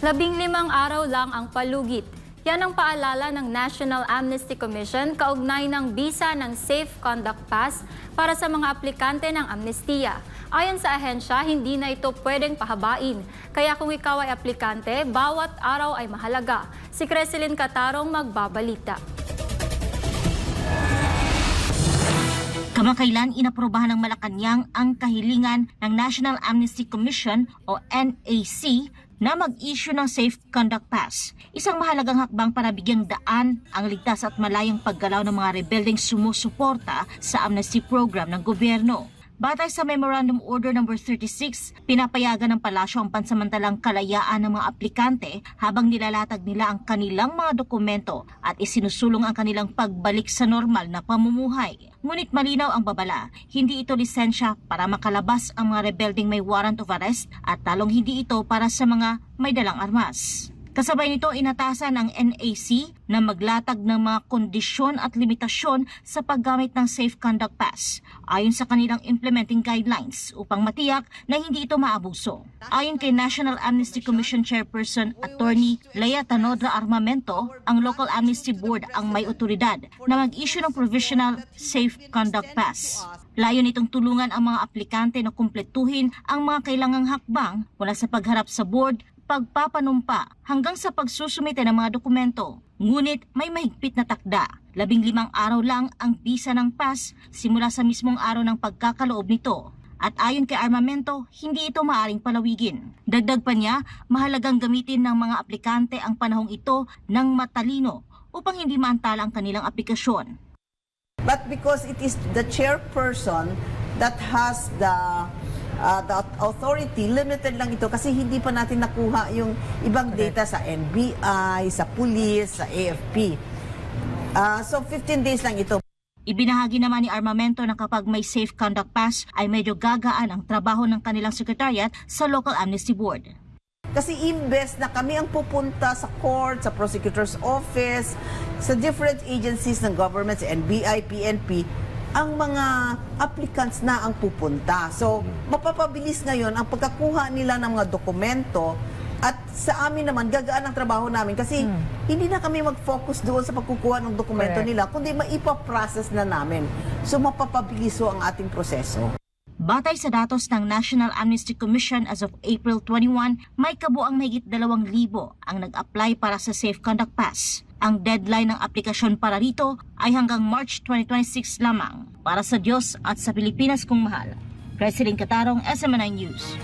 15 araw lang ang palugit. Yan ang paalala ng National Amnesty Commission kaugnay ng bisa ng Safe Conduct Pass para sa mga aplikante ng amnestiya. Ayon sa ahensya, hindi na ito pwedeng pahabain. Kaya kung ikaw ay aplikante, bawat araw ay mahalaga. Si Creselyn Catarong magbabalita. Kamakailan inaprobahan ng Malacanang ang kahilingan ng National Amnesty Commission o NAC na mag-issue ng Safe Conduct Pass. Isang mahalagang hakbang para bigyang daan ang ligtas at malayang paggalaw ng mga rebeldeng sumusuporta sa amnesty program ng gobyerno. Batay sa Memorandum Order No. 36, pinapayagan ng palasyo ang pansamantalang kalayaan ng mga aplikante habang nilalatag nila ang kanilang mga dokumento at isinusulong ang kanilang pagbalik sa normal na pamumuhay. Ngunit malinaw ang babala, hindi ito lisensya para makalabas ang mga rebeldeng may warrant of arrest at talong hindi ito para sa mga may dalang armas. Kasabay nito, inatasan ng NAC na maglatag ng mga kondisyon at limitasyon sa paggamit ng Safe Conduct Pass ayon sa kanilang implementing guidelines upang matiyak na hindi ito maabuso. Ayon kay National Amnesty Commission Chairperson Attorney Lea Tanodra Armamento, ang Local Amnesty Board ang may otoridad na mag-issue ng Provisional Safe Conduct Pass. Layon nitong tulungan ang mga aplikante na kumpletuhin ang mga kailangang hakbang mula sa pagharap sa board, pagpapanumpa hanggang sa pagsusumite ng mga dokumento. Ngunit may mahigpit na takda. 15 araw lang ang bisa ng pass simula sa mismong araw ng pagkakaloob nito. At ayon kay Armamento, hindi ito maaring palawigin. Dagdag pa niya, mahalagang gamitin ng mga aplikante ang panahong ito ng matalino upang hindi maantala ang kanilang aplikasyon. But because it is the chairperson that has the authority, limited lang ito kasi hindi pa natin nakuha yung ibang data sa NBI, sa police, sa AFP. So 15 days lang ito. Ibinahagi naman ni Armamento na kapag may Safe Conduct Pass ay medyo gagaan ang trabaho ng kanilang secretariat sa Local Amnesty Board. Kasi imbes na kami ang pupunta sa court, sa prosecutor's office, sa different agencies ng government, sa NBI, PNP, ang mga applicants na ang pupunta. So, mapapabilis ngayon ang pagkakuha nila ng mga dokumento at sa amin naman, gagaan ang trabaho namin kasi hindi na kami mag-focus doon sa pagkukuha ng dokumento nila, kundi maipaprocess na namin. So, mapapabilis ang ating proseso. Batay sa datos ng National Amnesty Commission as of April 21, may kabuang mahigit 2,000 ang nag-apply para sa Safe Conduct Pass. Ang deadline ng aplikasyon para rito ay hanggang March 2026 lamang. Para sa Diyos at sa Pilipinas kong mahal. Creselyn Catarong, SMNI News.